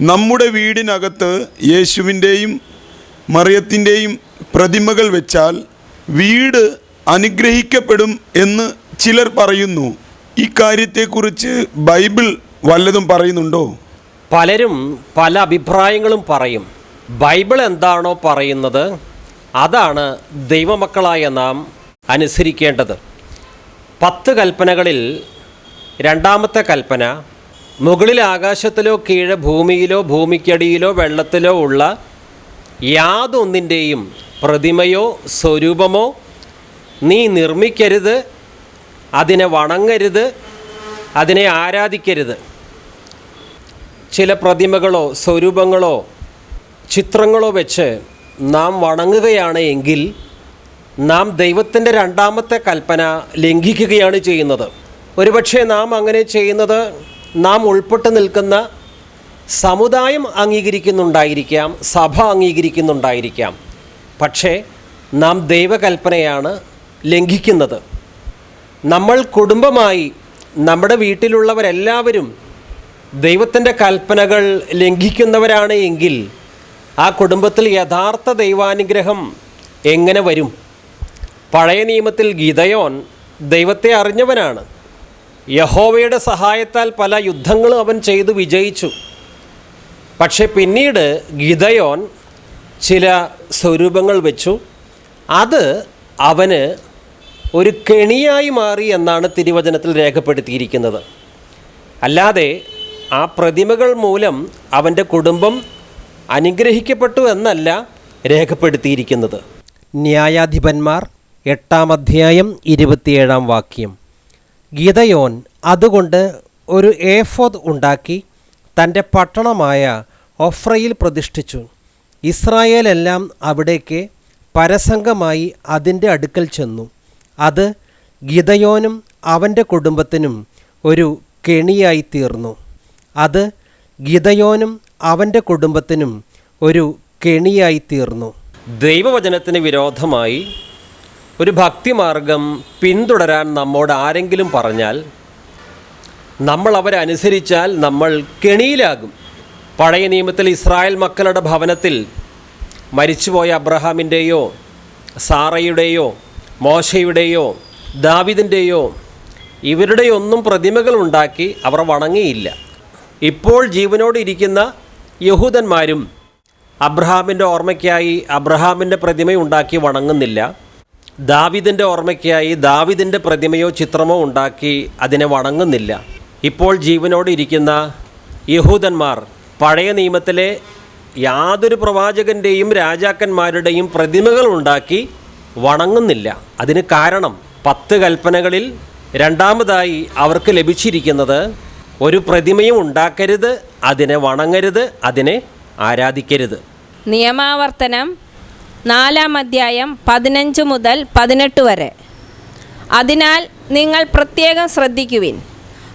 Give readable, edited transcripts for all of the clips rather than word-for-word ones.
നമ്മുടെ വീടിനകത്ത് യേശുവിൻ്റെയും മറിയത്തിൻ്റെയും പ്രതിമകൾ വെച്ചാൽ വീട് അനുഗ്രഹിക്കപ്പെടും എന്ന് ചിലർ പറയുന്നു. ഈ കാര്യത്തെക്കുറിച്ച് ബൈബിൾ വല്ലതും പറയുന്നുണ്ടോ? പലരും പല അഭിപ്രായങ്ങളും പറയും. ബൈബിൾ എന്താണോ പറയുന്നത് അതാണ് ദൈവമക്കളായ നാം അനുസരിക്കേണ്ടത്. 10 കൽപ്പനകളിൽ രണ്ടാമത്തെ കൽപ്പന, മുകളിൽ ആകാശത്തിലോ കീഴെ ഭൂമിയിലോ ഭൂമിക്കടിയിലോ വെള്ളത്തിലോ ഉള്ള യാതൊന്നിൻ്റെയും പ്രതിമയോ സ്വരൂപമോ നീ നിർമ്മിക്കരുത്, അതിനെ വണങ്ങരുത്, അതിനെ ആരാധിക്കരുത്. ചില പ്രതിമകളോ സ്വരൂപങ്ങളോ ചിത്രങ്ങളോ വെച്ച് നാം വണങ്ങുകയാണ് എങ്കിൽ നാം ദൈവത്തിൻ്റെ രണ്ടാമത്തെ കൽപ്പന ലംഘിക്കുകയാണ് ചെയ്യുന്നത്. ഒരുപക്ഷെ നാം അങ്ങനെ ചെയ്യുന്നത് നാം ഉൾപ്പെട്ട് നിൽക്കുന്ന സമുദായം അംഗീകരിക്കുന്നുണ്ടായിരിക്കാം, സഭ അംഗീകരിക്കുന്നുണ്ടായിരിക്കാം. പക്ഷേ നാം ദൈവകൽപ്പനയാണ് ലംഘിക്കുന്നത്. നമ്മൾ കുടുംബമായി നമ്മുടെ വീട്ടിലുള്ളവരെല്ലാവരും ദൈവത്തിൻ്റെ കൽപ്പനകൾ ലംഘിക്കുന്നവരാണ് എങ്കിൽ ആ കുടുംബത്തിൽ യഥാർത്ഥ ദൈവാനുഗ്രഹം എങ്ങനെ വരും? പഴയ നിയമത്തിൽ ഗിദയോൻ ദൈവത്തെ അറിഞ്ഞവനാണ്. യഹോവയുടെ സഹായത്താൽ പല യുദ്ധങ്ങളും അവൻ ചെയ്തു വിജയിച്ചു. പക്ഷെ പിന്നീട് ഗിദയോൻ ചില സ്വരൂപങ്ങൾ വെച്ചു. അത് അവന് ഒരു കെണിയായി മാറി എന്നാണ് തിരുവചനത്തിൽ രേഖപ്പെടുത്തിയിരിക്കുന്നത്. അല്ലാതെ ആ പ്രതിമകൾ മൂലം അവൻ്റെ കുടുംബം അനുഗ്രഹിക്കപ്പെട്ടു എന്നല്ല രേഖപ്പെടുത്തിയിരിക്കുന്നത്. ന്യായാധിപന്മാർ 8-ാം അധ്യായം 27-ാം വാക്യം. ഗിദയോൻ അതുകൊണ്ട് ഒരു ഏഫോദ് ഉണ്ടാക്കി തൻ്റെ പട്ടണമായ ഒഫ്രയിൽ പ്രതിഷ്ഠിച്ചു. ഇസ്രായേലെല്ലാം അവിടേക്ക് പരസംഗമായി അതിൻ്റെ അടുക്കൽ ചെന്നു. അത് ഗിദയോനും അവൻ്റെ കുടുംബത്തിനും ഒരു കെണിയായി തീർന്നു. അത് ഗിദയോനും അവൻ്റെ കുടുംബത്തിനും ഒരു കെണിയായി തീർന്നു. ദൈവവചനത്തിന് വിരോധമായി ഒരു ഭക്തിമാർഗം പിന്തുടരാൻ നമ്മോട് ആരെങ്കിലും പറഞ്ഞാൽ നമ്മൾ അവരെ അനുസരിച്ചാൽ നമ്മൾ കെണിയിലാകും. പഴയ നിയമത്തിൽ ഇസ്രായേൽ മക്കളുടെ ഭവനത്തിൽ മരിച്ചുപോയ അബ്രഹാമിൻ്റെയോ സാറയുടെയോ മോശയുടെയോ ദാവീദിൻ്റെയോ ഇവരുടെയൊന്നും പ്രതിമകൾ ഉണ്ടാക്കി അവർ വണങ്ങിയില്ല. ഇപ്പോൾ ജീവനോട് ഇരിക്കുന്ന യഹൂദന്മാരും അബ്രഹാമിൻ്റെ ഓർമ്മയ്ക്കായി അബ്രഹാമിൻ്റെ പ്രതിമയുണ്ടാക്കി വണങ്ങുന്നില്ല. ദാവീദിൻ്റെ ഓർമ്മയ്ക്കായി ദാവീദിൻ്റെ പ്രതിമയോ ചിത്രമോ ഉണ്ടാക്കി അതിനെ വണങ്ങുന്നില്ല. ഇപ്പോൾ ജീവനോട് ഇരിക്കുന്ന യഹൂദന്മാർ പഴയ നിയമത്തിലെ യാതൊരു പ്രവാചകൻ്റെയും രാജാക്കന്മാരുടെയും പ്രതിമകൾ ഉണ്ടാക്കി വണങ്ങുന്നില്ല. അതിന് കാരണം 10 കൽപ്പനകളിൽ രണ്ടാമതായി അവർക്ക് ലഭിച്ചിരിക്കുന്നത് ഒരു പ്രതിമയും ഉണ്ടാക്കരുത്, അതിനെ വണങ്ങരുത്, അതിനെ ആരാധിക്കരുത്. നിയമാവർത്തനം 4-ാം അധ്യായം 15 മുതൽ 18 വരെ. അതിനാൽ നിങ്ങൾ പ്രത്യേകം ശ്രദ്ധിക്കുവിൻ.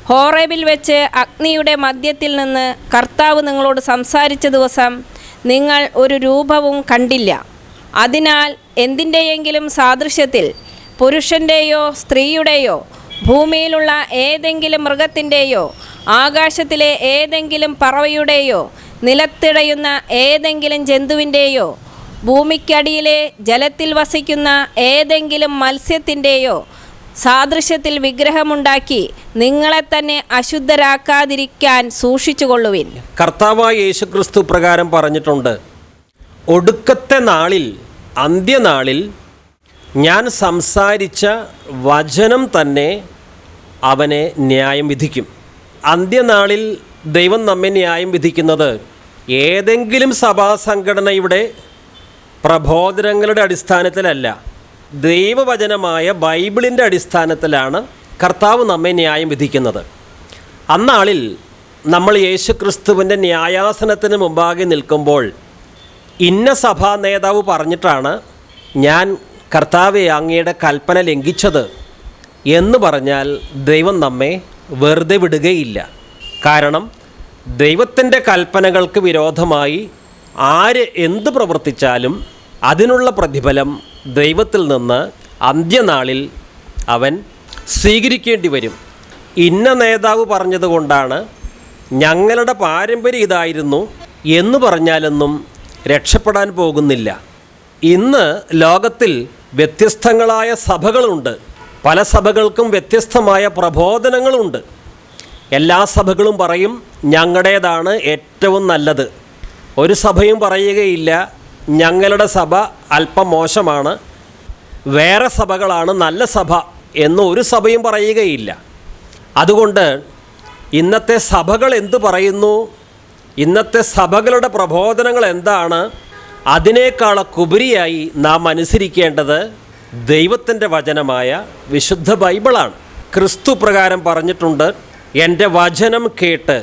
ഹോറേബിൽ വെച്ച് അഗ്നിയുടെ മധ്യത്തിൽ നിന്ന് കർത്താവ് നിങ്ങളോട് സംസാരിച്ച ദിവസം നിങ്ങൾ ഒരു രൂപവും കണ്ടില്ല. അതിനാൽ എന്തിൻ്റെയെങ്കിലും സാദൃശ്യത്തിൽ പുരുഷൻ്റെയോ സ്ത്രീയുടെയോ ഭൂമിയിലുള്ള ഏതെങ്കിലും മൃഗത്തിൻ്റെയോ ആകാശത്തിലെ ഏതെങ്കിലും പറവയുടെയോ നിലത്തിടയുന്ന ഏതെങ്കിലും ജന്തുവിൻ്റെയോ ഭൂമിക്കടിയിലെ ജലത്തിൽ വസിക്കുന്ന ഏതെങ്കിലും മത്സ്യത്തിൻ്റെയോ സാദൃശ്യത്തിൽ വിഗ്രഹമുണ്ടാക്കി നിങ്ങളെ തന്നെ അശുദ്ധരാക്കാതിരിക്കാൻ സൂക്ഷിച്ചുകൊള്ളുവിൻ. കർത്താവായ യേശുക്രിസ്തു പ്രകാരം പറഞ്ഞിട്ടുണ്ട്, ഒടുക്കത്തെ നാളിൽ, അന്ത്യനാളിൽ ഞാൻ സംസാരിച്ച വചനം തന്നെ അവനെ ന്യായം വിധിക്കും. അന്ത്യനാളിൽ ദൈവം നമ്മെ ന്യായം വിധിക്കുന്നത് ഏതെങ്കിലും സഭാ സംഘടനയുടെ പ്രബോധനങ്ങളുടെ അടിസ്ഥാനത്തിലല്ല, ദൈവവചനമായ ബൈബിളിൻ്റെ അടിസ്ഥാനത്തിലാണ് കർത്താവ് നമ്മെ ന്യായം വിധിക്കുന്നത്. അന്നാളിൽ നമ്മൾ യേശുക്രിസ്തുവിൻ്റെ ന്യായാസനത്തിന് മുമ്പാകെ നിൽക്കുമ്പോൾ ഇന്ന സഭാ നേതാവ് പറഞ്ഞിട്ടാണ് ഞാൻ കർത്താവെ അങ്ങയുടെ കൽപ്പന ലംഘിച്ചത് എന്ന് പറഞ്ഞാൽ ദൈവം നമ്മെ വെറുതെ വിടുകയില്ല. കാരണം ദൈവത്തിൻ്റെ കൽപ്പനകൾക്ക് വിരോധമായി ആര് എന്ത് പ്രവർത്തിച്ചാലും അതിനുള്ള പ്രതിഫലം ദൈവത്തിൽ നിന്ന് അന്ത്യനാളിൽ അവൻ സ്വീകരിക്കേണ്ടി വരും. ഇന്ന നേതാവ് പറഞ്ഞതുകൊണ്ടാണ്, ഞങ്ങളുടെ പാരമ്പര്യം ഇതായിരുന്നു എന്ന് പറഞ്ഞാലൊന്നും രക്ഷപ്പെടാൻ പോകുന്നില്ല. ഇന്ന് ലോകത്തിൽ വ്യത്യസ്തങ്ങളായ സഭകളുണ്ട്. പല സഭകൾക്കും വ്യത്യസ്തമായ പ്രബോധനങ്ങളുണ്ട്. എല്ലാ സഭകളും പറയും ഞങ്ങളുടേതാണ് ഏറ്റവും നല്ലത്. ഒരു സഭയും പറയുകയില്ല ഞങ്ങളുടെ സഭ അല്പം മോശമാണ്, വേറെ സഭകളാണ് നല്ല സഭ എന്ന് ഒരു സഭയും പറയുകയില്ല. അതുകൊണ്ട് ഇന്നത്തെ സഭകൾ എന്തു പറയുന്നു, ഇന്നത്തെ സഭകളുടെ പ്രബോധനങ്ങൾ എന്താണ്, അതിനേക്കാളൊക്കെ ഉപരിയായി നാം അനുസരിക്കേണ്ടത് ദൈവത്തിൻ്റെ വചനമായ വിശുദ്ധ ബൈബിളാണ്. ക്രിസ്തു പ്രകാരം പറഞ്ഞിട്ടുണ്ട്, എൻ്റെ വചനം കേട്ട്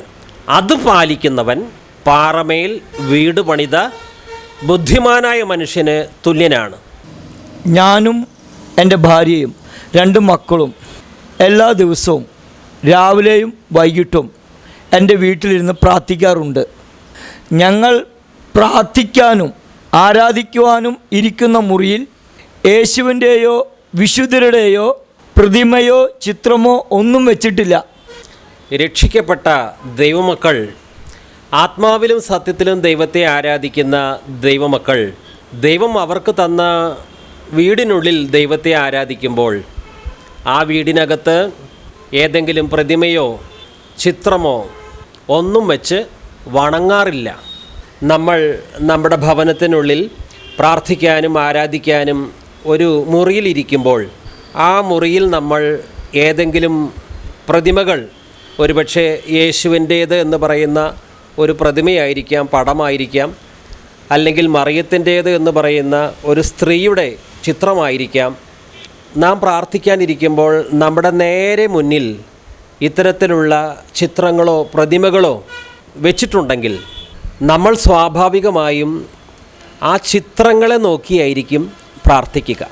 അത് പാലിക്കുന്നവൻ പാറമേൽ വീട് പണിത ബുദ്ധിമാനായ മനുഷ്യന് തുല്യനാണ്. ഞാനും എൻ്റെ ഭാര്യയും 2 മക്കളും എല്ലാ ദിവസവും രാവിലെയും വൈകിട്ടും എൻ്റെ വീട്ടിലിരുന്ന് പ്രാർത്ഥിക്കാറുണ്ട്. ഞങ്ങൾ പ്രാർത്ഥിക്കാനും ആരാധിക്കുവാനും ഇരിക്കുന്ന മുറിയിൽ യേശുവിൻ്റെയോ വിശുദ്ധരുടെയോ പ്രതിമയോ ചിത്രമോ ഒന്നും വെച്ചിട്ടില്ല. രക്ഷിക്കപ്പെട്ട ദൈവമക്കൾ, ആത്മാവിലും സത്യത്തിലും ദൈവത്തെ ആരാധിക്കുന്ന ദൈവമക്കൾ, ദൈവം അവർക്ക് തന്ന വീടിനുള്ളിൽ ദൈവത്തെ ആരാധിക്കുമ്പോൾ ആ വീടിനകത്ത് ഏതെങ്കിലും പ്രതിമയോ ചിത്രമോ ഒന്നും വെച്ച് വണങ്ങാറില്ല. നമ്മൾ നമ്മുടെ ഭവനത്തിനുള്ളിൽ പ്രാർത്ഥിക്കാനും ആരാധിക്കാനും ഒരു മുറിയിലിരിക്കുമ്പോൾ ആ മുറിയിൽ നമ്മൾ ഏതെങ്കിലും പ്രതിമകൾ, ഒരുപക്ഷെ യേശുവിൻ്റേത് എന്ന് പറയുന്ന ഒരു പ്രതിമയായിരിക്കാം, പടമായിരിക്കാം, അല്ലെങ്കിൽ മറിയത്തിൻ്റേത് എന്ന് പറയുന്ന ഒരു സ്ത്രീയുടെ ചിത്രമായിരിക്കാം. നാം പ്രാർത്ഥിക്കാനിരിക്കുമ്പോൾ നമ്മുടെ നേരെ മുന്നിൽ ഇത്തരത്തിലുള്ള ചിത്രങ്ങളോ പ്രതിമകളോ വെച്ചിട്ടുണ്ടെങ്കിൽ നമ്മൾ സ്വാഭാവികമായും ആ ചിത്രങ്ങളെ നോക്കിയായിരിക്കും പ്രാർത്ഥിക്കുക,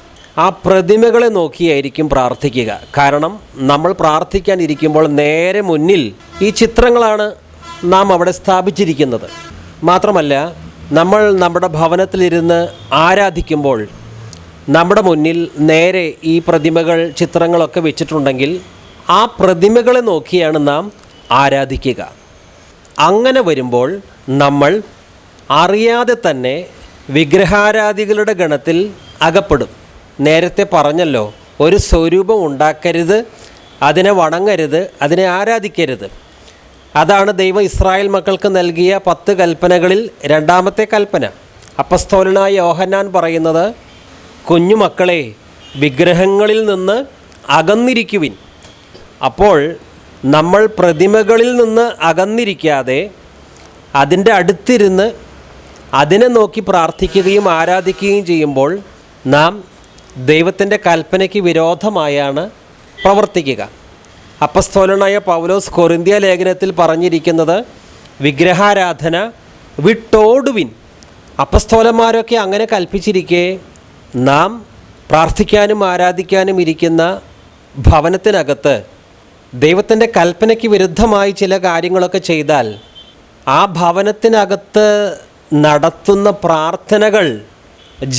ആ പ്രതിമകളെ നോക്കിയായിരിക്കും പ്രാർത്ഥിക്കുക. കാരണം നമ്മൾ പ്രാർത്ഥിക്കാനിരിക്കുമ്പോൾ നേരെ മുന്നിൽ ഈ ചിത്രങ്ങളാണ് നാം അവിടെ സ്ഥാപിച്ചിരിക്കുന്നത്. മാത്രമല്ല, നമ്മൾ നമ്മുടെ ഭവനത്തിലിരുന്ന് ആരാധിക്കുമ്പോൾ നമ്മുടെ മുന്നിൽ നേരെ ഈ പ്രതിമകൾ ചിത്രങ്ങളൊക്കെ വെച്ചിട്ടുണ്ടെങ്കിൽ ആ പ്രതിമകളെ നോക്കിയാണ് നാം ആരാധിക്കുക. അങ്ങനെ വരുമ്പോൾ നമ്മൾ അറിയാതെ തന്നെ വിഗ്രഹാരാധികളുടെ ഗണത്തിൽ അകപ്പെടും. നേരത്തെ പറഞ്ഞല്ലോ, ഒരു സ്വരൂപം ഉണ്ടാക്കരുത്, അതിനെ വണങ്ങരുത്, അതിനെ ആരാധിക്കരുത്. അതാണ് ദൈവം ഇസ്രായേൽ മക്കൾക്ക് നൽകിയ 10 കൽപ്പനകളിൽ 2ാമത്തെ കൽപ്പന. അപ്പസ്തോലനായ യോഹന്നാൻ പറയുന്നത്, കുഞ്ഞുമക്കളെ വിഗ്രഹങ്ങളിൽ നിന്ന് അകന്നിരിക്കുവിൻ. അപ്പോൾ നമ്മൾ പ്രതിമകളിൽ നിന്ന് അകന്നിരിക്കാതെ അതിൻ്റെ അടുത്തിരുന്ന് അതിനെ നോക്കി പ്രാർത്ഥിക്കുകയും ആരാധിക്കുകയും ചെയ്യുമ്പോൾ നാം ദൈവത്തിൻ്റെ കൽപ്പനയ്ക്ക് വിരോധമായാണ് പ്രവർത്തിക്കുക. അപ്പസ്തോലനായ പൗലോസ് കൊരിന്ത്യ ലേഖനത്തിൽ പറഞ്ഞിരിക്കുന്നത്, വിഗ്രഹാരാധന വിട്ടോടുവിൻ. അപ്പസ്തോലന്മാരൊക്കെ അങ്ങനെ കൽപ്പിച്ചിരിക്കെ നാം പ്രാർത്ഥിക്കാനും ആരാധിക്കാനും ഇരിക്കുന്ന ഭവനത്തിനകത്ത് ദൈവത്തിൻ്റെ കൽപ്പനയ്ക്ക് വിരുദ്ധമായി ചില കാര്യങ്ങളൊക്കെ ചെയ്താൽ ആ ഭവനത്തിനകത്ത് നടത്തുന്ന പ്രാർത്ഥനകൾ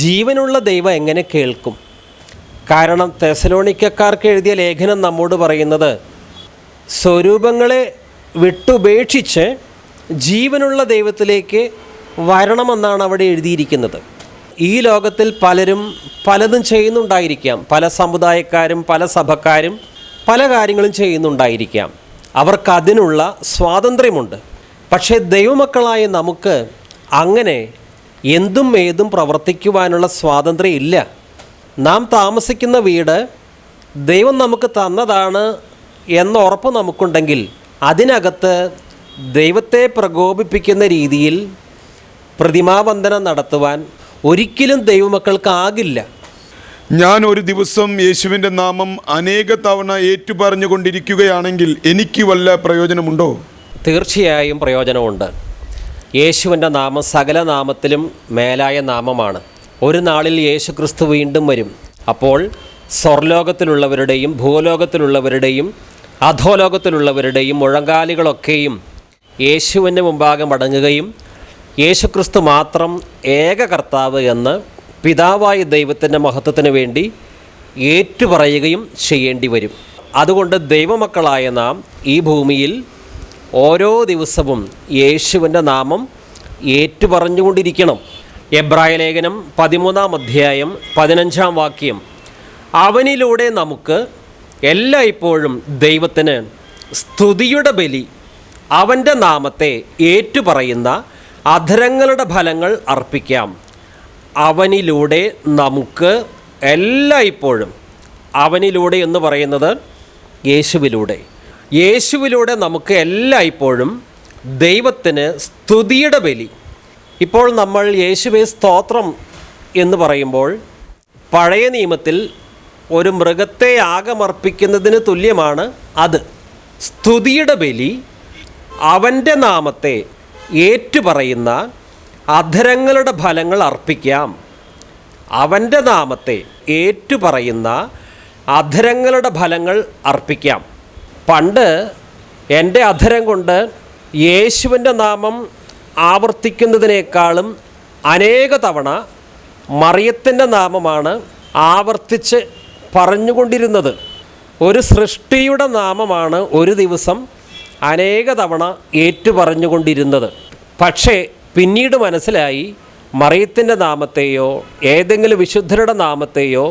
ജീവനുള്ള ദൈവം എങ്ങനെ കേൾക്കും? കാരണം തെസലോണിക്കക്കാർക്ക് എഴുതിയ ലേഖനം നമ്മോട് പറയുന്നത്, സ്വരൂപങ്ങളെ വിട്ടുപേക്ഷിച്ച് ജീവനുള്ള ദൈവത്തിലേക്ക് വരണമെന്നാണ് അവിടെ എഴുതിയിരിക്കുന്നത്. ഈ ലോകത്തിൽ പലരും പലതും ചെയ്യുന്നുണ്ടായിരിക്കാം. പല സമുദായക്കാരും പല സഭക്കാരും പല കാര്യങ്ങളും ചെയ്യുന്നുണ്ടായിരിക്കാം. അവർക്കതിനുള്ള സ്വാതന്ത്ര്യമുണ്ട്. പക്ഷേ ദൈവമക്കളായ നമുക്ക് അങ്ങനെ എന്തും ഏതും പ്രവർത്തിക്കുവാനുള്ള സ്വാതന്ത്ര്യം ഇല്ല. നാം താമസിക്കുന്ന വീട് ദൈവം നമുക്ക് തന്നതാണ് എന്ന ഉറപ്പ് നമുക്കുണ്ടെങ്കിൽ അതിനകത്ത് ദൈവത്തെ പ്രകോപിപ്പിക്കുന്ന രീതിയിൽ പ്രതിമാവന്ദനം നടത്തുവാൻ ഒരിക്കലും ദൈവമക്കൾക്കാകില്ല. ഞാൻ ഒരു ദിവസം യേശുവിൻ്റെ നാമം അനേക തവണ ഏറ്റുപറഞ്ഞുകൊണ്ടിരിക്കുകയാണെങ്കിൽ എനിക്ക് വല്ല പ്രയോജനമുണ്ടോ? തീർച്ചയായും പ്രയോജനമുണ്ട്. യേശുവിൻ്റെ നാമം സകല നാമത്തിലും മേലായ നാമമാണ്. ഒരു നാളിൽ യേശു ക്രിസ്തു വീണ്ടും വരും. അപ്പോൾ സ്വർലോകത്തിലുള്ളവരുടെയും ഭൂലോകത്തിലുള്ളവരുടെയും അധോലോകത്തിലുള്ളവരുടെയും മുഴങ്കാലുകളൊക്കെയും യേശുവിൻ്റെ മുമ്പാകെ മടങ്ങുകയും യേശുക്രിസ്തു മാത്രം ഏക കർത്താവ് എന്ന് പിതാവായ ദൈവത്തിൻ്റെ മഹത്വത്തിന് വേണ്ടി ഏറ്റുപറയുകയും ചെയ്യേണ്ടി വരും. അതുകൊണ്ട് ദൈവമക്കളായ നാം ഈ ഭൂമിയിൽ ഓരോ ദിവസവും യേശുവിൻ്റെ നാമം ഏറ്റുപറഞ്ഞുകൊണ്ടിരിക്കണം. എബ്രായ ലേഖനം 13-ാം അധ്യായം 15-ാം വാക്യം, അവനിലൂടെ നമുക്ക് എല്ലായ്പ്പോഴും ദൈവത്തിന് സ്തുതിയുടെ ബലി, അവൻ്റെ നാമത്തെ ഏറ്റുപറയുന്ന അധരങ്ങളുടെ ഫലങ്ങൾ അർപ്പിക്കാം. അവനിലൂടെ നമുക്ക് എല്ലായ്പ്പോഴും, അവനിലൂടെ എന്ന് പറയുന്നത് യേശുവിലൂടെ നമുക്ക് എല്ലായ്പ്പോഴും ദൈവത്തിന് സ്തുതിയുടെ ബലി. ഇപ്പോൾ നമ്മൾ യേശുവേ സ്തോത്രം എന്ന് പറയുമ്പോൾ പഴയ നിയമത്തിൽ ഒരു മൃഗത്തെ യാഗമർപ്പിക്കുന്നതിന് തുല്യമാണ് അത്. സ്തുതിയുടെ ബലി അവൻ്റെ നാമത്തെ ഏറ്റുപറയുന്ന അധരങ്ങളുടെ ഫലങ്ങൾ അർപ്പിക്കാം. അവൻ്റെ നാമത്തെ ഏറ്റുപറയുന്ന അധരങ്ങളുടെ ഫലങ്ങൾ അർപ്പിക്കാം. പണ്ട് എൻ്റെ അധരം കൊണ്ട് യേശുവിൻ്റെ നാമം ആവർത്തിക്കുന്നതിനേക്കാളും അനേക തവണ മറിയത്തിൻ്റെ നാമമാണ് ആവർത്തിച്ച് പറഞ്ഞുകൊണ്ടിരുന്നത്. ഒരു സൃഷ്ടിയുടെ നാമമാണ് ഒരു ദിവസം അനേക തവണ ഏറ്റുപറഞ്ഞുകൊണ്ടിരുന്നത്. പക്ഷേ പിന്നീട് മനസ്സിലായി, മറിയത്തിൻ്റെ നാമത്തെയോ ഏതെങ്കിലും വിശുദ്ധരുടെ നാമത്തെയോ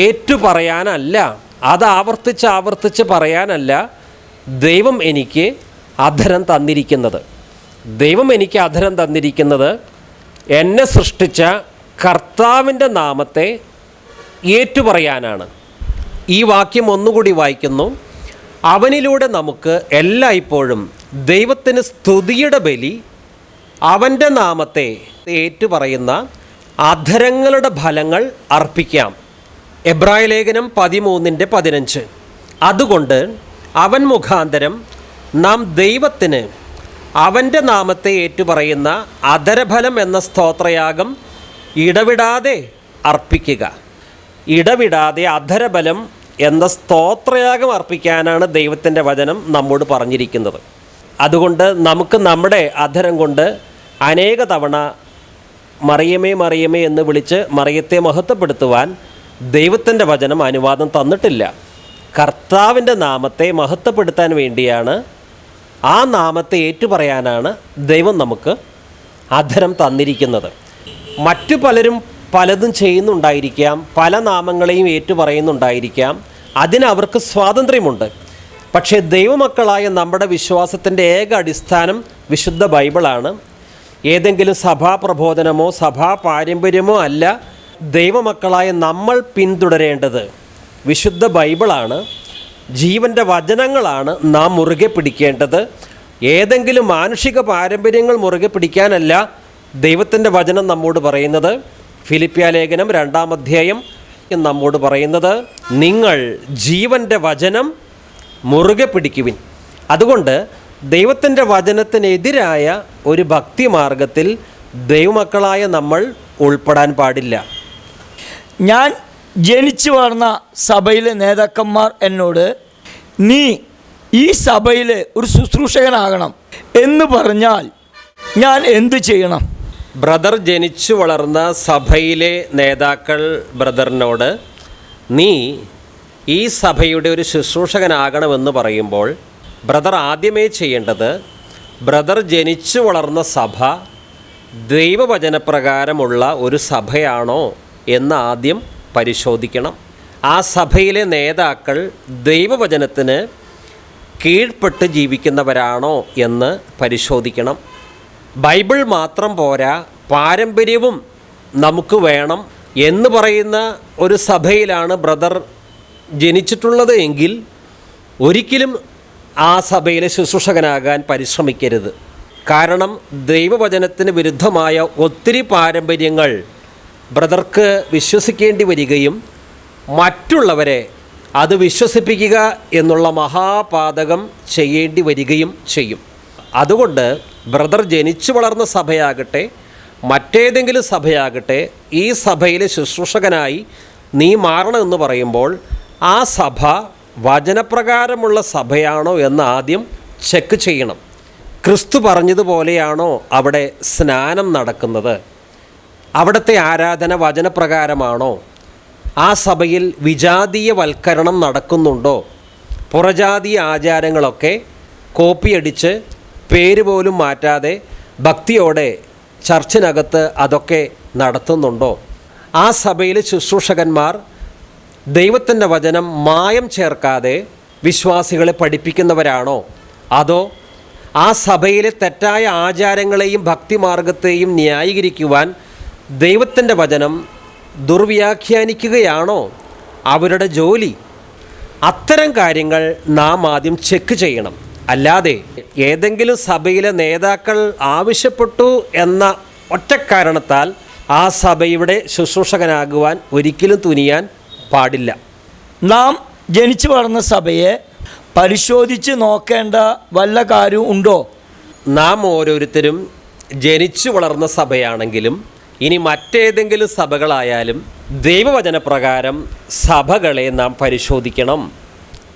ഏറ്റുപറയാനല്ല, അത് ആവർത്തിച്ച് പറയാനല്ല ദൈവം എനിക്ക് അധരം തന്നിരിക്കുന്നത്. ദൈവം എനിക്ക് അധരം തന്നിരിക്കുന്നത് എന്നെ സൃഷ്ടിച്ച കർത്താവിൻ്റെ നാമത്തെ ഏറ്റുപറയാനാണ്. ഈ വാക്യം ഒന്നുകൂടി വായിക്കുന്നു. അവനിലൂടെ നമുക്ക് എല്ലായ്പ്പോഴും ദൈവത്തിന് സ്തുതിയുടെ ബലി, അവൻ്റെ നാമത്തെ ഏറ്റുപറയുന്ന അധരങ്ങളുടെ ഫലങ്ങൾ അർപ്പിക്കാം. എബ്രായ ലേഖനം 13:15, അതുകൊണ്ട് അവൻ മുഖാന്തരം നാം ദൈവത്തിന് അവൻ്റെ നാമത്തെ ഏറ്റുപറയുന്ന അധരഫലം എന്ന സ്തോത്രയാഗം ഇടവിടാതെ അർപ്പിക്കുക. ഇടവിടാതെ അധരബലം എന്ന സ്തോത്രയാഗം അർപ്പിക്കാനാണ് ദൈവത്തിൻ്റെ വചനം നമ്മോട് പറഞ്ഞിരിക്കുന്നത്. അതുകൊണ്ട് നമുക്ക് നമ്മുടെ അധരം കൊണ്ട് അനേക തവണ മറിയമേ മറിയമേ എന്ന് വിളിച്ച് മറിയത്തെ മഹത്വപ്പെടുത്തുവാൻ ദൈവത്തിൻ്റെ വചനം അനുവാദം തന്നിട്ടില്ല. കർത്താവിൻ്റെ നാമത്തെ മഹത്വപ്പെടുത്താൻ വേണ്ടിയാണ്, ആ നാമത്തെ ഏറ്റുപറയാനാണ് ദൈവം നമുക്ക് അധരം തന്നിരിക്കുന്നത്. മറ്റു പലരും പലതും ചെയ്യുന്നുണ്ടായിരിക്കാം, പല നാമങ്ങളെയും ഏറ്റുപറയുന്നുണ്ടായിരിക്കാം, അതിനവർക്ക് സ്വാതന്ത്ര്യമുണ്ട്. പക്ഷേ ദൈവമക്കളായ നമ്മുടെ വിശ്വാസത്തിൻ്റെ ഏക അടിസ്ഥാനം വിശുദ്ധ ബൈബിളാണ്. ഏതെങ്കിലും സഭാപ്രബോധനമോ സഭാ പാരമ്പര്യമോ അല്ല. ദൈവമക്കളായ നമ്മൾ പിന്തുടരേണ്ടത് വിശുദ്ധ ബൈബിളാണ്. ജീവൻ്റെ വചനങ്ങളാണ് നാം മുറുകെ പിടിക്കേണ്ടത്. ഏതെങ്കിലും മാനുഷിക പാരമ്പര്യങ്ങൾ മുറുകെ പിടിക്കാനല്ല ദൈവത്തിൻ്റെ വചനം നമ്മോട് പറയുന്നത്. ഫിലിപ്പിയ ലേഖനം 2-ാം അധ്യായം നമ്മോട് പറയുന്നത്, നിങ്ങൾ ജീവൻ്റെ വചനം മുറുകെ പിടിക്കുവിൻ. അതുകൊണ്ട് ദൈവത്തിൻ്റെ വചനത്തിനെതിരായ ഒരു ഭക്തിമാർഗത്തിൽ ദൈവമക്കളായ നമ്മൾ ഉൾപ്പെടാൻ പാടില്ല. ഞാൻ ജനിച്ചു വളർന്ന സഭയിലെ നേതാക്കന്മാർ എന്നോട്, നീ ഈ സഭയിലെ ഒരു ശുശ്രൂഷകനാകണം എന്ന് പറഞ്ഞാൽ ഞാൻ എന്തു ചെയ്യണം? ബ്രദർ ജനിച്ചു വളർന്ന സഭയിലെ നേതാക്കൾ ബ്രദറിനോട് നീ ഈ സഭയുടെ ഒരു ശുശ്രൂഷകനാകണമെന്ന് പറയുമ്പോൾ ബ്രദർ ആദ്യമേ ചെയ്യേണ്ടത്, ബ്രദർ ജനിച്ചു വളർന്ന സഭ ദൈവവചനപ്രകാരമുള്ള ഒരു സഭയാണോ എന്ന് ആദ്യം പരിശോധിക്കണം. ആ സഭയിലെ നേതാക്കൾ ദൈവവചനത്തിന് കീഴ്പ്പെട്ട് ജീവിക്കുന്നവരാണോ എന്ന് പരിശോധിക്കണം. ബൈബിൾ മാത്രം പോരാ, പാരമ്പര്യവും നമുക്ക് വേണം എന്ന് പറയുന്ന ഒരു സഭയിലാണ് ബ്രദർ ജനിച്ചിട്ടുള്ളത് എങ്കിൽ ഒരിക്കലും ആ സഭയിലെ ശുശ്രൂഷകനാകാൻ പരിശ്രമിക്കരുത്. കാരണം ദൈവവചനത്തിന് വിരുദ്ധമായ ഒത്തിരി പാരമ്പര്യങ്ങൾ ബ്രദർക്ക് വിശ്വസിക്കേണ്ടി വരികയും മറ്റുള്ളവരെ അത് വിശ്വസിപ്പിക്കുക എന്നുള്ള മഹാപാതകം ചെയ്യേണ്ടി വരികയും ചെയ്യും. അതുകൊണ്ട് ബ്രദർ ജനിച്ചു വളർന്ന സഭയാകട്ടെ മറ്റേതെങ്കിലും സഭയാകട്ടെ, ഈ സഭയിലെ ശുശ്രൂഷകനായി നീ മാറണമെന്ന് പറയുമ്പോൾ ആ സഭ വചനപ്രകാരമുള്ള സഭയാണോ എന്ന് ആദ്യം ചെക്ക് ചെയ്യണം. ക്രിസ്തു പറഞ്ഞതുപോലെയാണോ അവിടെ സ്നാനം നടക്കുന്നത്? അവിടുത്തെ ആരാധന വചനപ്രകാരമാണോ? ആ സഭയിൽ വിജാതീയവൽക്കരണം നടക്കുന്നുണ്ടോ പുറജാതി ആചാരങ്ങളൊക്കെ കോപ്പിയടിച്ച് പേര് പോലും മാറ്റാതെ ഭക്തിയോടെ ചർച്ചിനകത്ത് അതൊക്കെ നടത്തുന്നുണ്ടോ? ആ സഭയിലെ ശുശ്രൂഷകന്മാർ ദൈവത്തിൻ്റെ വചനം മായം ചേർക്കാതെ വിശ്വാസികളെ പഠിപ്പിക്കുന്നവരാണോ? അതോ ആ സഭയിലെ തെറ്റായ ആചാരങ്ങളെയും ഭക്തിമാർഗത്തെയും ന്യായീകരിക്കുവാൻ ദൈവത്തിൻ്റെ വചനം ദുർവ്യാഖ്യാനിക്കുകയാണോ അവരുടെ ജോലി? അത്തരം കാര്യങ്ങൾ നാം ആദ്യം ചെക്ക് ചെയ്യണം. അല്ലാതെ ഏതെങ്കിലും സഭയിലെ നേതാക്കൾ ആവശ്യപ്പെട്ടു എന്ന ഒറ്റ കാരണത്താൽ ആ സഭയുടെ ശുശ്രൂഷകനാകുവാൻ ഒരിക്കലും തുനിയാൻ പാടില്ല. നാം ജനിച്ചു വളർന്ന സഭയെ പരിശോധിച്ച് നോക്കേണ്ട വല്ല കാര്യവും ഉണ്ടോ? നാം ഓരോരുത്തരും ജനിച്ചു വളർന്ന സഭയാണെങ്കിലും ഇനി മറ്റേതെങ്കിലും സഭകളായാലും ദൈവവചനപ്രകാരം സഭകളെ നാം പരിശോധിക്കണം.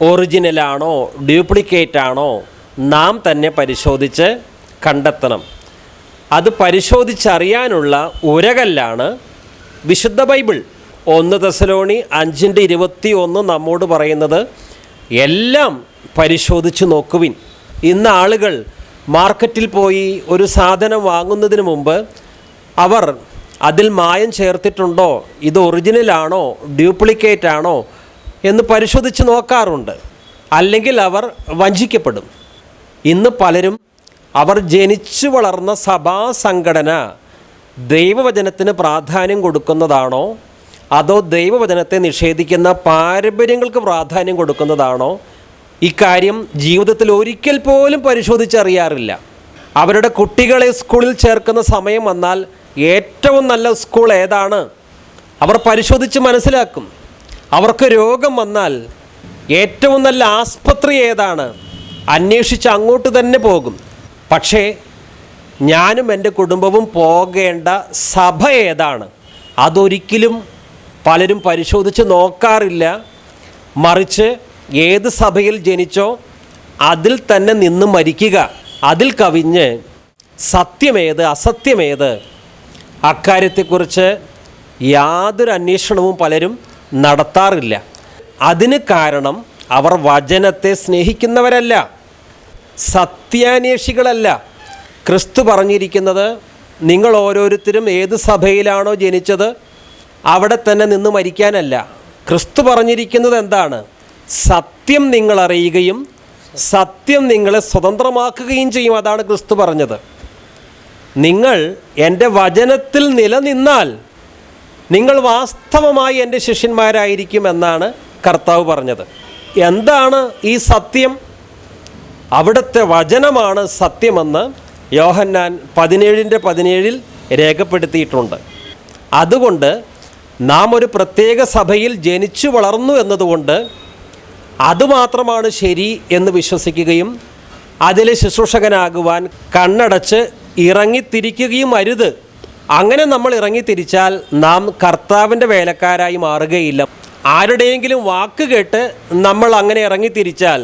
ഒറിജിനലാണോ ഡ്യൂപ്ലിക്കേറ്റ് ആണോ നാം തന്നെ പരിശോധിച്ച് കണ്ടെത്തണം. അത് പരിശോധിച്ചറിയാനുള്ള ഉരകല്ലാണ് വിശുദ്ധ ബൈബിൾ. 1 തെസ്സലോനി 5:21 നമ്മോട് പറയുന്നത് എല്ലാം പരിശോധിച്ച് നോക്കുവിൻ. ഇന്ന് ആളുകൾ മാർക്കറ്റിൽ പോയി ഒരു സാധനം വാങ്ങുന്നതിന് മുമ്പ് അവർ അതിൽ മായം ചേർത്തിട്ടുണ്ടോ, ഇത് ഒറിജിനലാണോ ഡ്യൂപ്ലിക്കേറ്റ് ആണോ എന്ന് പരിശോധിച്ച് നോക്കാറുണ്ട്. അല്ലെങ്കിൽ അവർ വഞ്ചിക്കപ്പെടും. ഇന്ന് പലരും അവർ ജനിച്ചു വളർന്ന സഭാ സംഘടന ദൈവവചനത്തിന് പ്രാധാന്യം കൊടുക്കുന്നതാണോ അതോ ദൈവവചനത്തെ നിഷേധിക്കുന്ന പാരമ്പര്യങ്ങൾക്ക് പ്രാധാന്യം കൊടുക്കുന്നതാണോ, ഇക്കാര്യം ജീവിതത്തിൽ ഒരിക്കൽ പോലും പരിശോധിച്ചറിയാറില്ല. അവരുടെ കുട്ടികളെ സ്കൂളിൽ ചേർക്കുന്ന സമയം വന്നാൽ ഏറ്റവും നല്ല സ്കൂൾ ഏതാണ് അവർ പരിശോധിച്ച് മനസ്സിലാക്കും. അവർക്ക് രോഗം വന്നാൽ ഏറ്റവും നല്ല ആസ്പത്രി ഏതാണ് അന്വേഷിച്ച് അങ്ങോട്ട് തന്നെ പോകും. പക്ഷേ ഞാനും എൻ്റെ കുടുംബവും പോകേണ്ട സഭ ഏതാണ് അതൊരിക്കലും പലരും പരിശോധിച്ച് നോക്കാറില്ല. മറിച്ച് ഏത് സഭയിൽ ജനിച്ചോ അതിൽ തന്നെ നിന്ന് മരിക്കുക. അതിൽ കവിഞ്ഞ് സത്യമേത് അസത്യമേത് അക്കാര്യത്തെക്കുറിച്ച് യാതൊരു അന്വേഷണവും പലരും നടത്താറില്ല. അതിന് കാരണം അവർ വചനത്തെ സ്നേഹിക്കുന്നവരല്ല, സത്യാന്വേഷികളല്ല. ക്രിസ്തു പറഞ്ഞിരിക്കുന്നത് നിങ്ങൾ ഓരോരുത്തരും ഏത് സഭയിലാണോ ജനിച്ചത് അവിടെ തന്നെ നിന്ന് മരിക്കാനല്ല. ക്രിസ്തു പറഞ്ഞിരിക്കുന്നത് എന്താണ്? സത്യം നിങ്ങൾ അറിയുകയും സത്യം നിങ്ങളെ സ്വതന്ത്രമാക്കുകയും ചെയ്യും. അതാണ് ക്രിസ്തു പറഞ്ഞത്. നിങ്ങൾ എൻ്റെ വചനത്തിൽ നിലനിന്നാൽ നിങ്ങൾ വാസ്തവമായി എൻ്റെ ശിഷ്യന്മാരായിരിക്കും എന്നാണ് കർത്താവ് പറഞ്ഞത്. എന്താണ് ഈ സത്യം? അവിടുത്തെ വചനമാണ് സത്യമെന്ന് യോഹന്നാൻ 17:17 രേഖപ്പെടുത്തിയിട്ടുണ്ട്. അതുകൊണ്ട് നാം ഒരു പ്രത്യേക സഭയിൽ ജനിച്ചു വളർന്നു എന്നതുകൊണ്ട് അതുമാത്രമാണ് ശരി എന്ന് വിശ്വസിക്കുകയും അതിലെ ശുശ്രൂഷകനാകുവാൻ കണ്ണടച്ച് ഇറങ്ങിത്തിരിക്കുകയും അരുത്. അങ്ങനെ നമ്മൾ ഇറങ്ങിത്തിരിച്ചാൽ നാം കർത്താവിൻ്റെ വേലക്കാരായി മാറുകയില്ല. ആരുടെയെങ്കിലും വാക്ക് കേട്ട് നമ്മൾ അങ്ങനെ ഇറങ്ങിത്തിരിച്ചാൽ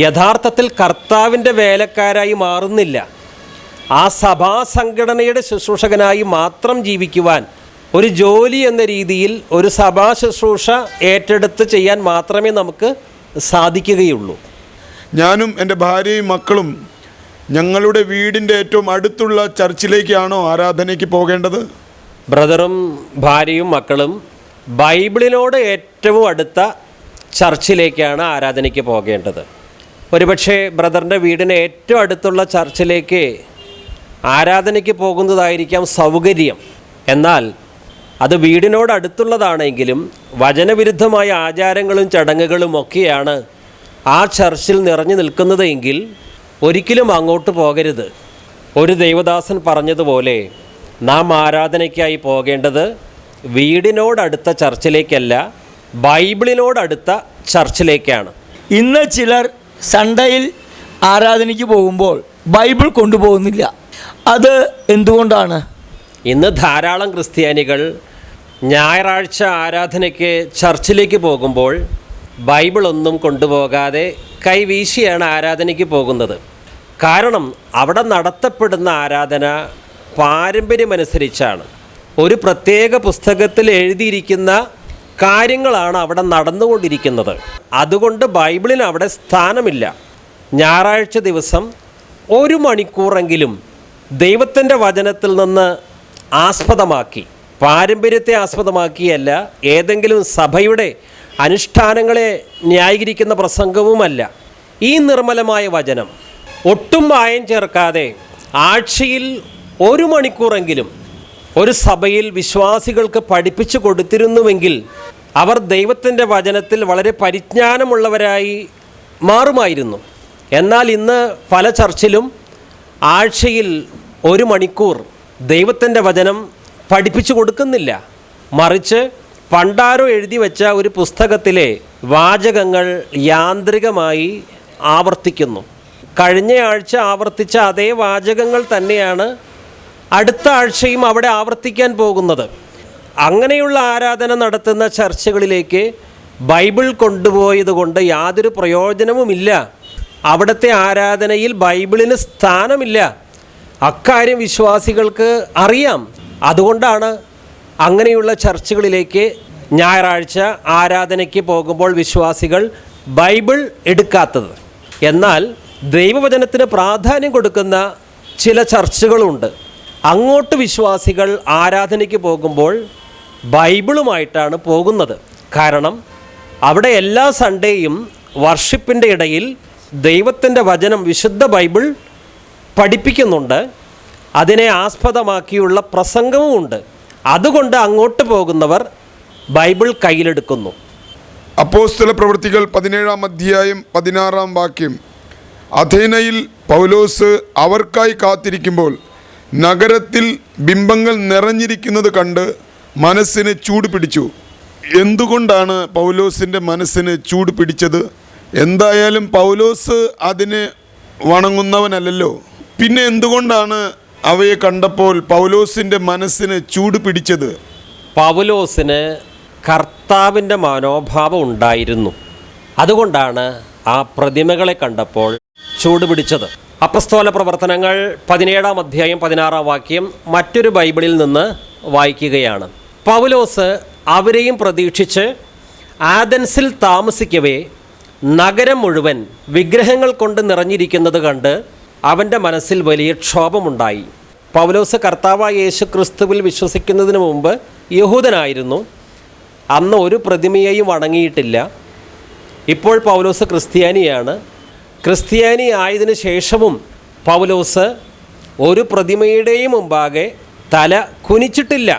യഥാർത്ഥത്തിൽ കർത്താവിൻ്റെ വേലക്കാരായി മാറുന്നില്ല. ആ സഭാ സംഘടനയുടെ ശുശ്രൂഷകനായി മാത്രം ജീവിക്കുവാൻ, ഒരു ജോലി എന്ന രീതിയിൽ ഒരു സഭാ ശുശ്രൂഷ ഏറ്റെടുത്ത് ചെയ്യാൻ മാത്രമേ നമുക്ക് സാധിക്കുകയുള്ളൂ. ഞാനും എൻ്റെ ഭാര്യയും മക്കളും ഞങ്ങളുടെ വീടിൻ്റെ ഏറ്റവും അടുത്തുള്ള ചർച്ചിലേക്കാണോ ആരാധനയ്ക്ക് പോകേണ്ടത്? ബ്രദറും ഭാര്യയും മക്കളും ബൈബിളിനോട് ഏറ്റവും അടുത്ത ചർച്ചിലേക്കാണ് ആരാധനയ്ക്ക് പോകേണ്ടത്. ഒരുപക്ഷെ ബ്രദറിൻ്റെ വീടിന് ഏറ്റവും അടുത്തുള്ള ചർച്ചിലേക്ക് ആരാധനയ്ക്ക് പോകുന്നതായിരിക്കാം സൗകര്യം. എന്നാൽ അത് വീടിനോട് അടുത്തുള്ളതാണെങ്കിലും വചനവിരുദ്ധമായ ആചാരങ്ങളും ചടങ്ങുകളും ഒക്കെയാണ് ആ ചർച്ചിൽ നിറഞ്ഞു നിൽക്കുന്നത് എങ്കിൽ ഒരിക്കലും അങ്ങോട്ട് പോകരുത്. ഒരു ദൈവദാസൻ പറഞ്ഞതുപോലെ നാം ആരാധനയ്ക്കായി പോകേണ്ടത് വീടിനോടടുത്ത ചർച്ചിലേക്കല്ല, ബൈബിളിനോടടുത്ത ചർച്ചിലേക്കാണ്. ഇന്ന് ചിലർ സൺഡേയിൽ ആരാധനയ്ക്ക് പോകുമ്പോൾ ബൈബിൾ കൊണ്ടുപോകുന്നില്ല. അത് എന്തുകൊണ്ടാണ്? ഇന്ന് ധാരാളം ക്രിസ്ത്യാനികൾ ഞായറാഴ്ച ആരാധനയ്ക്ക് ചർച്ചിലേക്ക് പോകുമ്പോൾ ബൈബിളൊന്നും കൊണ്ടുപോകാതെ കൈവീശിയാണ് ആരാധനയ്ക്ക് പോകുന്നത്. കാരണം അവിടെ നടത്തപ്പെടുന്ന ആരാധന പാരമ്പര്യമനുസരിച്ചാണ്. ഒരു പ്രത്യേക പുസ്തകത്തിൽ എഴുതിയിരിക്കുന്ന കാര്യങ്ങളാണ് അവിടെ നടന്നുകൊണ്ടിരിക്കുന്നത്. അതുകൊണ്ട് ബൈബിളിന് അവിടെ സ്ഥാനമില്ല. ഞായറാഴ്ച ദിവസം 1 മണിക്കൂറെങ്കിലും ദൈവത്തിൻ്റെ വചനത്തിൽ നിന്ന് ആസ്പദമാക്കി, പാരമ്പര്യത്തെ ആസ്പദമാക്കിയല്ല, ഏതെങ്കിലും സഭയുടെ അനുഷ്ഠാനങ്ങളെ ന്യായീകരിക്കുന്ന പ്രസംഗവുമല്ല. ഈ നിർമ്മലമായ വചനം ഒട്ടും മായം ചേർക്കാതെ ആഴ്ചയിൽ 1 മണിക്കൂറെങ്കിലും ഒരു സഭയിൽ വിശ്വാസികൾക്ക് പഠിപ്പിച്ചു കൊടുത്തിരുന്നുവെങ്കിൽ അവർ ദൈവത്തിൻ്റെ വചനത്തിൽ വളരെ പരിജ്ഞാനമുള്ളവരായി മാറുമായിരുന്നു. എന്നാൽ ഇന്ന് പല ചർച്ചിലും ആഴ്ചയിൽ 1 മണിക്കൂർ ദൈവത്തിൻ്റെ വചനം പഠിപ്പിച്ചു കൊടുക്കുന്നില്ല. മറിച്ച് പണ്ടാരോ എഴുതി വെച്ച ഒരു പുസ്തകത്തിലെ വാചകങ്ങൾ യാന്ത്രികമായി ആവർത്തിക്കുന്നു. കഴിഞ്ഞ ആഴ്ച ആവർത്തിച്ച അതേ വാചകങ്ങൾ തന്നെയാണ് അടുത്ത ആഴ്ചയും അവിടെ ആവർത്തിക്കാൻ പോകുന്നത്. അങ്ങനെയുള്ള ആരാധന നടത്തുന്ന ചർച്ചകളിലേക്ക് ബൈബിൾ കൊണ്ടുപോയത് കൊണ്ട് യാതൊരു പ്രയോജനവുമില്ല. അവിടുത്തെ ആരാധനയിൽ ബൈബിളിന് സ്ഥാനമില്ല. അക്കാര്യം വിശ്വാസികൾക്ക് അറിയാം. അതുകൊണ്ടാണ് അങ്ങനെയുള്ള ചർച്ചകളിലേക്ക് ഞായറാഴ്ച ആരാധനയ്ക്ക് പോകുമ്പോൾ വിശ്വാസികൾ ബൈബിൾ എടുക്കാത്തത്. എന്നാൽ ദൈവവചനത്തിന് പ്രാധാന്യം കൊടുക്കുന്ന ചില ചർച്ചകളുണ്ട്. അങ്ങോട്ട് വിശ്വാസികൾ ആരാധനയ്ക്ക് പോകുമ്പോൾ ബൈബിളുമായിട്ടാണ് പോകുന്നത്. കാരണം അവിടെ എല്ലാ സൺഡേയും വർഷിപ്പിൻ്റെ ഇടയിൽ ദൈവത്തിൻ്റെ വചനം, വിശുദ്ധ ബൈബിൾ പഠിപ്പിക്കുന്നുണ്ട്. അതിനെ ആസ്പദമാക്കിയുള്ള പ്രസംഗവുമുണ്ട്. അതുകൊണ്ട് അങ്ങോട്ട് പോകുന്നവർ ബൈബിൾ കയ്യിലെടുക്കുന്നു. അപ്പോസ്തല പ്രവൃത്തികൾ 17-ാം അധ്യായം 16-ാം വാക്യം. അഥേനയിൽ പൗലോസ് അവർക്കായി കാത്തിരിക്കുമ്പോൾ നഗരത്തിൽ ബിംബങ്ങൾ നിറഞ്ഞിരിക്കുന്നത് കണ്ട് മനസ്സിന് ചൂട് പിടിച്ചു. എന്തുകൊണ്ടാണ് പൗലോസിൻ്റെ മനസ്സിന് ചൂട് പിടിച്ചത്? എന്തായാലും പൗലോസ് അതിന് വണങ്ങുന്നവനല്ലല്ലോ. പിന്നെ എന്തുകൊണ്ടാണ് അവയെ കണ്ടപ്പോൾ പൗലോസിൻ്റെ മനസ്സിന് ചൂട് പിടിച്ചത്? പൗലോസിന് കർത്താവിൻ്റെ മനോഭാവം ഉണ്ടായിരുന്നു. അതുകൊണ്ടാണ് ആ പ്രതിമകളെ കണ്ടപ്പോൾ ചൂട് പിടിച്ചത്. അപ്പസ്തോല പ്രവർത്തനങ്ങൾ 17-ാം അധ്യായം 16-ാം വാക്യം മറ്റൊരു ബൈബിളിൽ നിന്ന് വായിക്കുകയാണ്. പൗലോസ് അവരെയും പ്രതീക്ഷിച്ച് ആഥൻസിൽ താമസിക്കവേ നഗരം മുഴുവൻ വിഗ്രഹങ്ങൾ കൊണ്ട് നിറഞ്ഞിരിക്കുന്നത് കണ്ട് അവൻ്റെ മനസ്സിൽ വലിയ ക്ഷോഭമുണ്ടായി. പൗലോസ് കർത്താവായ യേശു ക്രിസ്തുവിൽ വിശ്വസിക്കുന്നതിന് മുമ്പ് യഹൂദനായിരുന്നു. അന്ന് ഒരു പ്രതിമയെയും വണങ്ങിയിട്ടില്ല. ഇപ്പോൾ പൗലോസ് ക്രിസ്ത്യാനിയാണ്. ക്രിസ്ത്യാനി ആയതിനു ശേഷവും പൗലോസ് ഒരു പ്രതിമയുടെയും മുമ്പാകെ തല കുനിച്ചിട്ടില്ല,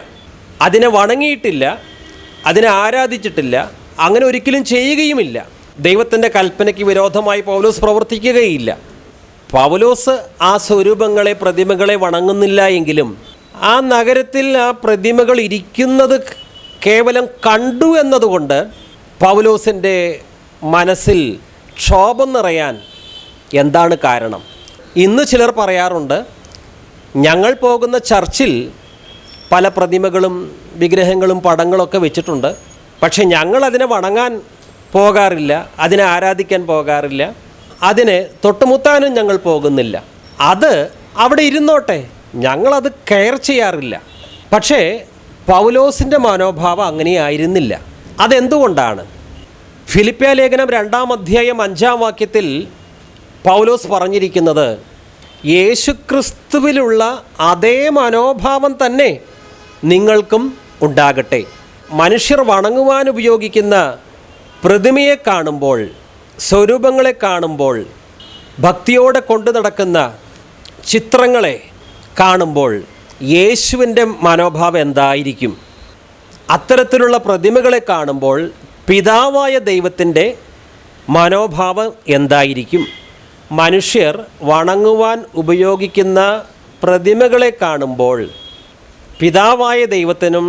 അതിനെ വണങ്ങിയിട്ടില്ല, അതിനെ ആരാധിച്ചിട്ടില്ല. അങ്ങനെ ഒരിക്കലും ചെയ്യുകയുമില്ല. ദൈവത്തിൻ്റെ കൽപ്പനയ്ക്ക് വിരോധമായി പൗലോസ് പ്രവർത്തിക്കുകയില്ല. പൗലോസ് ആ സ്വരൂപങ്ങളെ, പ്രതിമകളെ വണങ്ങുന്നില്ല എങ്കിലും ആ നഗരത്തിൽ ആ പ്രതിമകൾ ഇരിക്കുന്നത് കേവലം കണ്ടു എന്നതുകൊണ്ട് പൗലോസിൻ്റെ മനസ്സിൽ ക്ഷോഭം നിറയാൻ എന്താണ് കാരണം? ഇന്ന് ചിലർ പറയാറുണ്ട്, ഞങ്ങൾ പോകുന്ന ചർച്ചിൽ പല പ്രതിമകളും വിഗ്രഹങ്ങളും പടങ്ങളൊക്കെ വെച്ചിട്ടുണ്ട്, പക്ഷെ ഞങ്ങൾ അതിനെ വണങ്ങാൻ പോകാറില്ല, അതിനെ ആരാധിക്കാൻ പോകാറില്ല, അതിനെ തൊട്ടുമുത്താനും ഞങ്ങൾ പോകുന്നില്ല. അത് അവിടെ ഇരുന്നോട്ടെ, ഞങ്ങളത് കെയർ ചെയ്യാറില്ല. പക്ഷേ പൗലോസിൻ്റെ മനോഭാവം അങ്ങനെയായിരുന്നില്ല. അതെന്തുകൊണ്ടാണ്? ഫിലിപ്പിയ ലേഖനം 2-ാം അധ്യായം 5-ാം വാക്യത്തിൽ പൗലോസ് പറഞ്ഞിരിക്കുന്നത്, യേശുക്രിസ്തുവിലുള്ള അതേ മനോഭാവം തന്നെ നിങ്ങൾക്കും ഉണ്ടാകട്ടെ. മനുഷ്യർ വണങ്ങുവാൻ ഉപയോഗിക്കുന്ന പ്രതിമയെ കാണുമ്പോൾ, സ്വരൂപങ്ങളെ കാണുമ്പോൾ, ഭക്തിയോടെ കൊണ്ടു നടക്കുന്ന ചിത്രങ്ങളെ കാണുമ്പോൾ യേശുവിൻ്റെ മനോഭാവം എന്തായിരിക്കും? അത്തരത്തിലുള്ള പ്രതിമകളെ കാണുമ്പോൾ പിതാവായ ദൈവത്തിൻ്റെ മനോഭാവം എന്തായിരിക്കും? മനുഷ്യർ വണങ്ങുവാൻ ഉപയോഗിക്കുന്ന പ്രതിമകളെ കാണുമ്പോൾ പിതാവായ ദൈവത്തിനും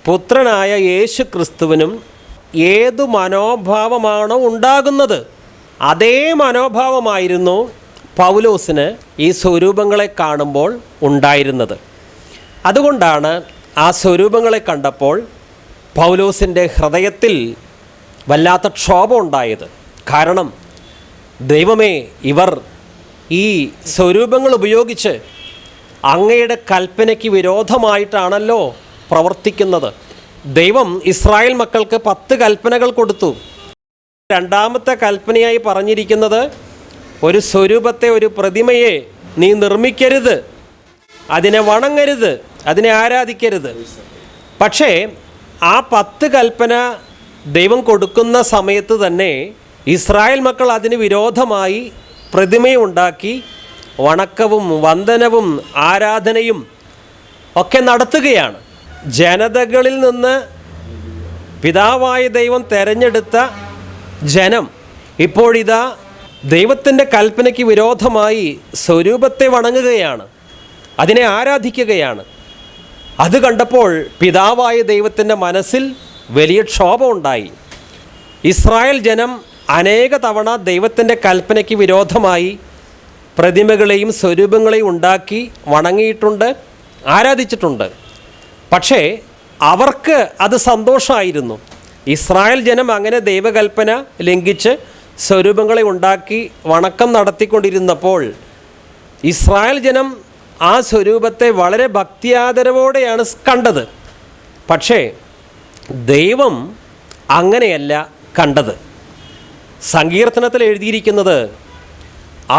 പുത്രനായ യേശു ക്രിസ്തുവിനും ഏതു മനോഭാവമാണോ ഉണ്ടാകുന്നത്, അതേ മനോഭാവമായിരുന്നു പൗലോസിന് ഈ സ്വരൂപങ്ങളെ കാണുമ്പോൾ ഉണ്ടായിരുന്നത്. അതുകൊണ്ടാണ് ആ സ്വരൂപങ്ങളെ കണ്ടപ്പോൾ പൗലോസിൻ്റെ ഹൃദയത്തിൽ വല്ലാത്ത ക്ഷോഭം ഉണ്ടായത്. കാരണം ദൈവമേ, ഇവർ ഈ സ്വരൂപങ്ങൾ ഉപയോഗിച്ച് അങ്ങയുടെ കൽപ്പനയ്ക്ക് വിരോധമായിട്ടാണല്ലോ പ്രവർത്തിക്കുന്നത്. ദൈവം ഇസ്രായേൽ മക്കൾക്ക് 10 കൽപ്പനകൾ കൊടുത്തു. രണ്ടാമത്തെ കൽപ്പനയായി പറഞ്ഞിരിക്കുന്നത് ഒരു സ്വരൂപത്തെ, ഒരു പ്രതിമയെ നീ നിർമ്മിക്കരുത്, അതിനെ വണങ്ങരുത്, അതിനെ ആരാധിക്കരുത്. പക്ഷേ ആ 10 കൽപ്പന ദൈവം കൊടുക്കുന്ന സമയത്ത് തന്നെ ഇസ്രായേൽ മക്കൾ അതിന് വിരോധമായി പ്രതിമയുണ്ടാക്കി വണക്കവും വന്ദനവും ആരാധനയും ഒക്കെ നടത്തുകയാണ്. ജനതകളിൽ നിന്ന് പിതാവായ ദൈവം തെരഞ്ഞെടുത്ത ജനം ഇപ്പോഴിതാ ദൈവത്തിൻ്റെ കൽപ്പനയ്ക്ക് വിരോധമായി സ്വരൂപത്തെ വണങ്ങുകയാണ്, അതിനെ ആരാധിക്കുകയാണ്. അത് കണ്ടപ്പോൾ പിതാവായ ദൈവത്തിൻ്റെ മനസ്സിൽ വലിയ ക്ഷോഭമുണ്ടായി. ഇസ്രായേൽ ജനം അനേക തവണ ദൈവത്തിൻ്റെ കൽപ്പനയ്ക്ക് വിരോധമായി പ്രതിമകളെയും സ്വരൂപങ്ങളെയും ഉണ്ടാക്കി വണങ്ങിയിട്ടുണ്ട്, ആരാധിച്ചിട്ടുണ്ട്. പക്ഷേ അവർക്ക് അത് സന്തോഷമായിരുന്നു. ഇസ്രായേൽ ജനം അങ്ങനെ ദൈവകൽപ്പന ലംഘിച്ച് സ്വരൂപങ്ങളെ ഉണ്ടാക്കി വണക്കം നടത്തിക്കൊണ്ടിരുന്നപ്പോൾ ഇസ്രായേൽ ജനം ആ സ്വരൂപത്തെ വളരെ ഭക്തിയാദരവോടെയാണ് കണ്ടത്. പക്ഷേ ദൈവം അങ്ങനെയല്ല കണ്ടത്. സങ്കീർത്തനത്തിൽ എഴുതിയിരിക്കുന്നത്,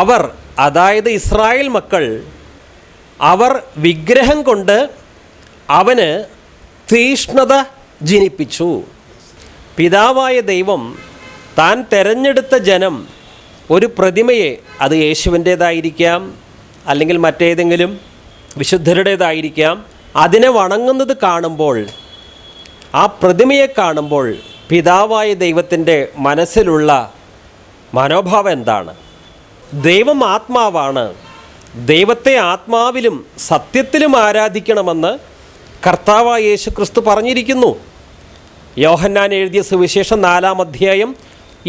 അവർ, അതായത് ഇസ്രായേൽ മക്കൾ, അവർ വിഗ്രഹം കൊണ്ട് അവന് തീഷ്ണത ജനിപ്പിച്ചു. പിതാവായ ദൈവം താൻ തെരഞ്ഞെടുത്ത ജനം ഒരു പ്രതിമയെ, അത് യേശുവിൻ്റേതായിരിക്കാം അല്ലെങ്കിൽ മറ്റേതെങ്കിലും വിശുദ്ധരുടേതായിരിക്കാം, അതിനെ വണങ്ങുന്നത് കാണുമ്പോൾ, ആ പ്രതിമയെ കാണുമ്പോൾ പിതാവായ ദൈവത്തിൻ്റെ മനസ്സിലുള്ള മനോഭാവം എന്താണ്? ദൈവം ആത്മാവാണ്, ദൈവത്തെ ആത്മാവിലും സത്യത്തിലും ആരാധിക്കണമെന്ന് കർത്താവായ യേശു ക്രിസ്തു പറഞ്ഞിരിക്കുന്നു. യോഹന്നാൻ എഴുതിയ സുവിശേഷം 4-ാം അധ്യായം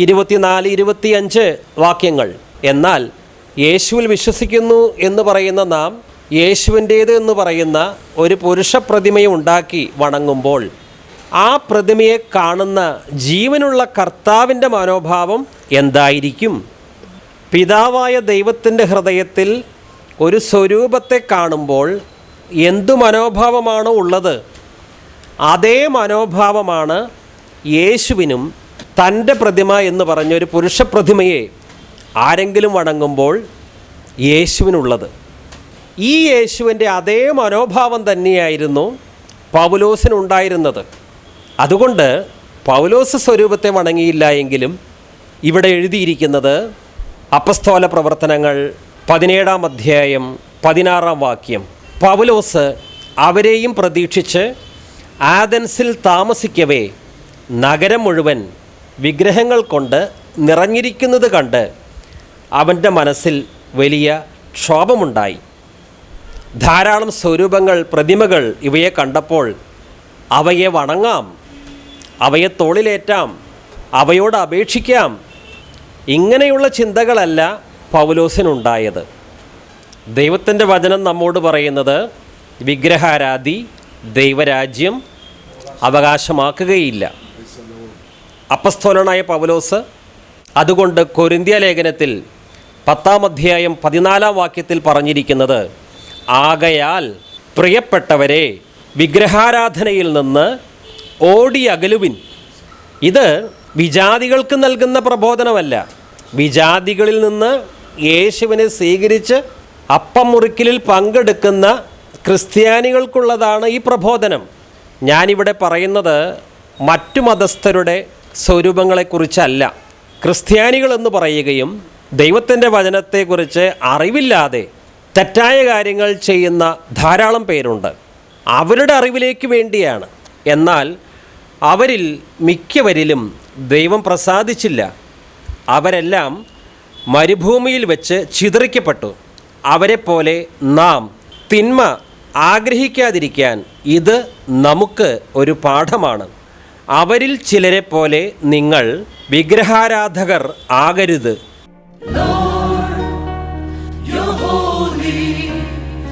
24-25 വാക്യങ്ങൾ. എന്നാൽ യേശുവിൽ വിശ്വസിക്കുന്നു എന്ന് പറയുന്ന നാം യേശുവിൻ്റേത് എന്ന് പറയുന്ന ഒരു പുരുഷ പ്രതിമയെ ഉണ്ടാക്കി വണങ്ങുമ്പോൾ ആ പ്രതിമയെ കാണുന്ന ജീവനുള്ള കർത്താവിൻ്റെ മനോഭാവം എന്തായിരിക്കും? പിതാവായ ദൈവത്തിൻ്റെ ഹൃദയത്തിൽ ഒരു സ്വരൂപത്തെ കാണുമ്പോൾ എന്തു മനോഭാവമാണോ ഉള്ളത്, അതേ മനോഭാവമാണ് യേശുവിനും തൻ്റെ പ്രതിമ എന്ന് പറഞ്ഞൊരു പുരുഷ പ്രതിമയെ ആരെങ്കിലും വണങ്ങുമ്പോൾ യേശുവിനുള്ളത്. ഈ യേശുവിൻ്റെ അതേ മനോഭാവം തന്നെയായിരുന്നു പൗലോസിനുണ്ടായിരുന്നത്. അതുകൊണ്ട് പൗലോസ് സ്വരൂപത്തെ വണങ്ങിയില്ല എങ്കിലും ഇവിടെ എഴുതിയിരിക്കുന്നത് അപ്പസ്തോല പ്രവർത്തനങ്ങൾ 17-ാം അധ്യായം 16-ാം വാക്യം, പൗലോസ് അവരെയും പ്രതീക്ഷിച്ച് ആഥൻസിൽ താമസിക്കവേ നഗരം മുഴുവൻ വിഗ്രഹങ്ങൾ കൊണ്ട് നിറഞ്ഞിരിക്കുന്നത് കണ്ട് അവൻ്റെ മനസ്സിൽ വലിയ ക്ഷോഭമുണ്ടായി. ധാരാളം സ്വരൂപങ്ങൾ, പ്രതിമകൾ ഇവയെ കണ്ടപ്പോൾ അവയെ വണങ്ങാം, അവയെ തോളിലേറ്റാം, അവയോട് അപേക്ഷിക്കാം, ഇങ്ങനെയുള്ള ചിന്തകളല്ല പൗലോസിനുണ്ടായത്. ദൈവത്തിൻ്റെ വചനം നമ്മോട് പറയുന്നത് വിഗ്രഹാരാധി ദൈവരാജ്യം അവകാശമാക്കുകയില്ല. അപ്പസ്തോലനായ പൗലോസ് അതുകൊണ്ട് കൊരിന്ത്യ ലേഖനത്തിൽ 10-ാം അധ്യായം 14-ാം വാക്യത്തിൽ പറഞ്ഞിരിക്കുന്നത്, ആകയാൽ പ്രിയപ്പെട്ടവരെ വിഗ്രഹാരാധനയിൽ നിന്ന് ഓടിയകലുവിൻ. ഇത് വിജാതികൾക്ക് നൽകുന്ന പ്രബോധനമല്ല. വിജാതികളിൽ നിന്ന് യേശുവിനെ സ്വീകരിച്ച് അപ്പം മുറിക്കലിൽ പങ്കെടുക്കുന്ന ക്രിസ്ത്യാനികൾക്കുള്ളതാണ് ഈ പ്രബോധനം. ഞാനിവിടെ പറയുന്നത് മറ്റു മതസ്ഥരുടെ സ്വരൂപങ്ങളെക്കുറിച്ചല്ല. ക്രിസ്ത്യാനികളെന്ന് പറയുകയും ദൈവത്തിൻ്റെ വചനത്തെക്കുറിച്ച് അറിവില്ലാതെ തെറ്റായ കാര്യങ്ങൾ ചെയ്യുന്ന ധാരാളം പേരുണ്ട്. അവരുടെ അറിവിലേക്ക് വേണ്ടിയാണ്. എന്നാൽ അവരിൽ മിക്കവരിലും ദൈവം പ്രസാദിച്ചില്ല. അവരെല്ലാം മരുഭൂമിയിൽ വെച്ച് ചിതറിക്കപ്പെട്ടു. അവരെപ്പോലെ നാം തിന്മ ആഗ്രഹിക്കാതിരിക്കാൻ ഇത് നമുക്ക് ഒരു പാഠമാണ്. അവരിൽ ചിലരെ പോലെ നിങ്ങൾ വിഗ്രഹാരാധകർ ആകരുത്.